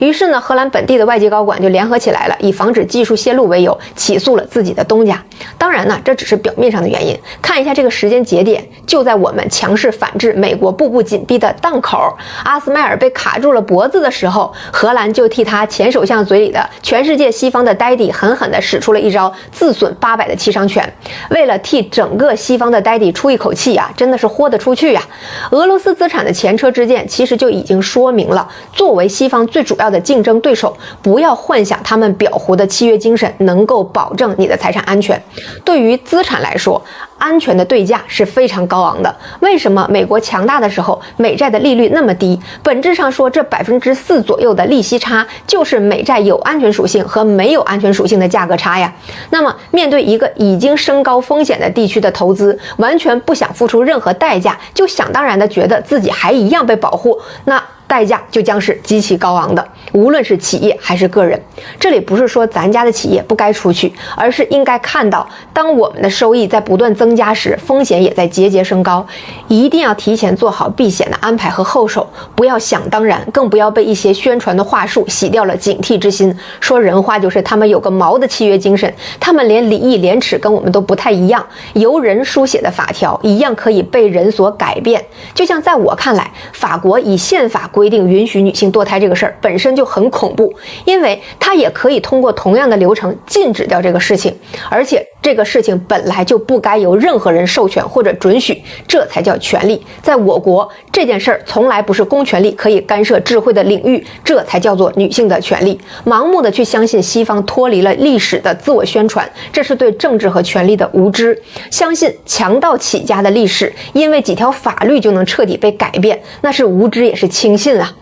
于是呢，荷兰本地的外籍高管就联合起来了，以防止技术泄露为由，起诉了自己的东家。当然呢，这只是表面上的原因。看一下这个时间节点，就在我们强势反制美国步步紧逼的档口，阿斯麦尔被卡住了脖子的时候，荷兰就替他前首相嘴里的全世界西方的呆弟狠狠地使出了一招自损800的7伤拳。为了替整个西方的呆弟出一口气啊，真的是豁得出去呀！俄罗斯资产的前车之鉴，其实就已经说明了，作为西方最主要的竞争对手，不要幻想他们裱糊的契约精神能够保证你的财产安全。对于资产来说，安全的对价是非常高昂的。为什么美国强大的时候，美债的利率那么低？本质上说，这4%左右的利息差，就是美债有安全属性和没有安全属性的价格差呀。那么，面对一个已经升高风险的地区的投资，完全不想付出任何代价，就想当然的觉得自己还一样被保护，那代价就将是极其高昂的，无论是企业还是个人。这里不是说咱家的企业不该出去，而是应该看到，当我们的收益在不断增加时，风险也在节节升高，一定要提前做好避险的安排和后手，不要想当然，更不要被一些宣传的话术洗掉了警惕之心。说人话就是他们有个毛的契约精神，他们连礼义廉耻跟我们都不太一样，由人书写的法条一样可以被人所改变。就像在我看来，法国以宪法规定允许女性堕胎这个事儿本身就很恐怖，因为它也可以通过同样的流程禁止掉这个事情，而且这个事情本来就不该由任何人授权或者准许，这才叫权利。在我国，这件事儿从来不是公权力可以干涉智慧的领域，这才叫做女性的权利。盲目的去相信西方脱离了历史的自我宣传，这是对政治和权力的无知。相信强盗起家的历史，因为几条法律就能彻底被改变，那是无知也是轻信啊。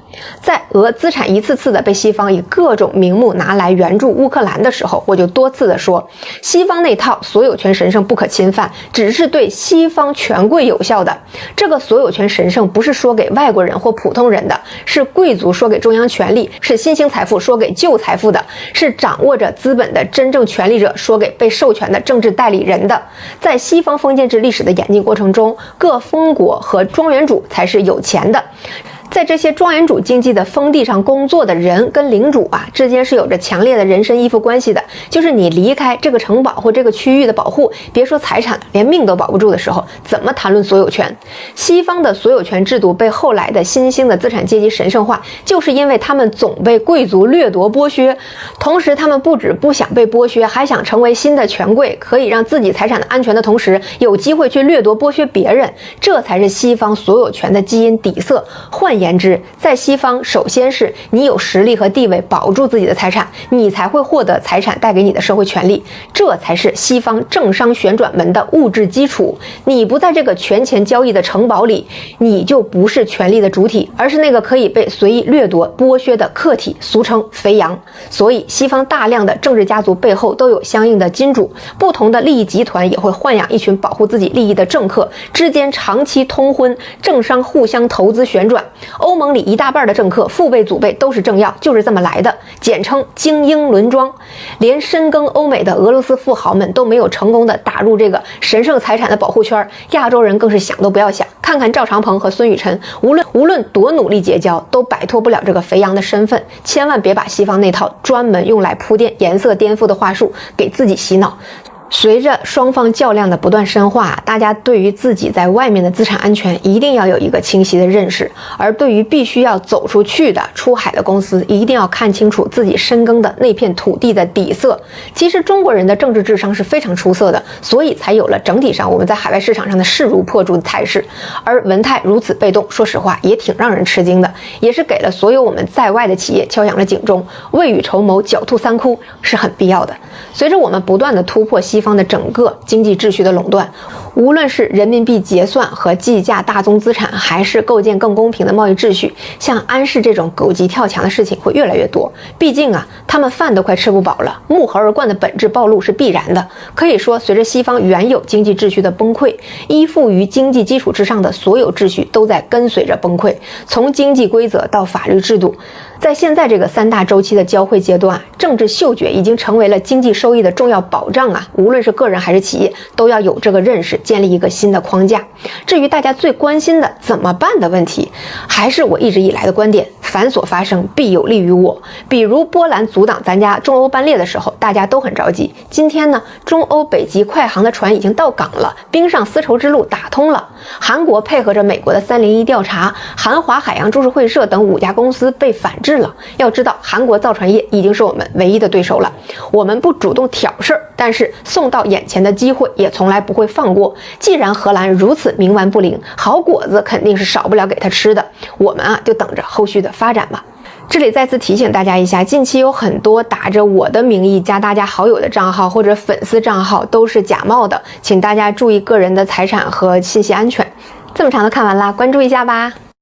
在俄资产一次次的被西方以各种名目拿来援助乌克兰的时候，我就多次的说，西方那套所有权神圣不可侵犯，只是对西方权贵有效的。这个所有权神圣不是说给外国人或普通人的，是贵族说给中央权力，是新兴财富说给旧财富的，是掌握着资本的真正权力者说给被授权的政治代理人的。在西方封建制历史的演进过程中，各封国和庄园主才是有钱的。在这些庄园主经济的封地上工作的人跟领主啊之间是有着强烈的人身依附关系的，就是你离开这个城堡或这个区域的保护，别说财产了，连命都保不住的时候，怎么谈论所有权？西方的所有权制度被后来的新兴的资产阶级神圣化，就是因为他们总被贵族掠夺剥削，同时他们不止不想被剥削，还想成为新的权贵，可以让自己财产的安全的同时，有机会去掠夺剥削别人，这才是西方所有权的基因底色。换言之，在西方，首先是你有实力和地位保住自己的财产，你才会获得财产带给你的社会权利，这才是西方政商旋转门的物质基础。你不在这个权钱交易的城堡里，你就不是权力的主体，而是那个可以被随意掠夺剥削的客体，俗称肥羊。所以西方大量的政治家族背后都有相应的金主，不同的利益集团也会豢养一群保护自己利益的政客，之间长期通婚，政商互相投资旋转。欧盟里一大半的政客父辈祖辈都是政要，就是这么来的，简称精英轮庄。连深耕欧美的俄罗斯富豪们都没有成功的打入这个神圣财产的保护圈，亚洲人更是想都不要想。看看赵长鹏和孙雨晨，无论多努力结交，都摆脱不了这个肥羊的身份。千万别把西方那套专门用来铺垫颜色颠覆的话术给自己洗脑。随着双方较量的不断深化，大家对于自己在外面的资产安全一定要有一个清晰的认识，而对于必须要走出去的出海的公司，一定要看清楚自己深耕的那片土地的底色。其实中国人的政治智商是非常出色的，所以才有了整体上我们在海外市场上的势如破竹的态势。而文泰如此被动，说实话也挺让人吃惊的，也是给了所有我们在外的企业敲响了警钟，未雨绸缪，狡兔三窟是很必要的。随着我们不断的突破西方的整个经济秩序的垄断，无论是人民币结算和计价大宗资产，还是构建更公平的贸易秩序，像安氏这种狗急跳墙的事情会越来越多。毕竟啊，他们饭都快吃不饱了，目猴而冠的本质暴露是必然的。可以说，随着西方原有经济秩序的崩溃，依附于经济基础之上的所有秩序都在跟随着崩溃，从经济规则到法律制度。在现在这个3大周期的交汇阶段，政治嗅觉已经成为了经济收益的重要保障啊！无论是个人还是企业，都要有这个认识，建立一个新的框架。至于大家最关心的怎么办的问题，还是我一直以来的观点：凡所发生，必有利于我。比如波兰阻挡咱家中欧班列的时候，大家都很着急。今天呢，中欧北极快航的船已经到港了，冰上丝绸之路打通了。韩国配合着美国的301调查，韩华海洋株式会社等5家公司被反制了。要知道，韩国造船业已经是我们唯一的对手了。我们不主动挑事儿，但是送到眼前的机会也从来不会放过。既然荷兰如此冥顽不灵，好果子肯定是少不了给他吃的。我们就等着后续的发展吧。这里再次提醒大家一下，近期有很多打着我的名义加大家好友的账号或者粉丝账号都是假冒的，请大家注意个人的财产和信息安全。这么长的看完啦，关注一下吧。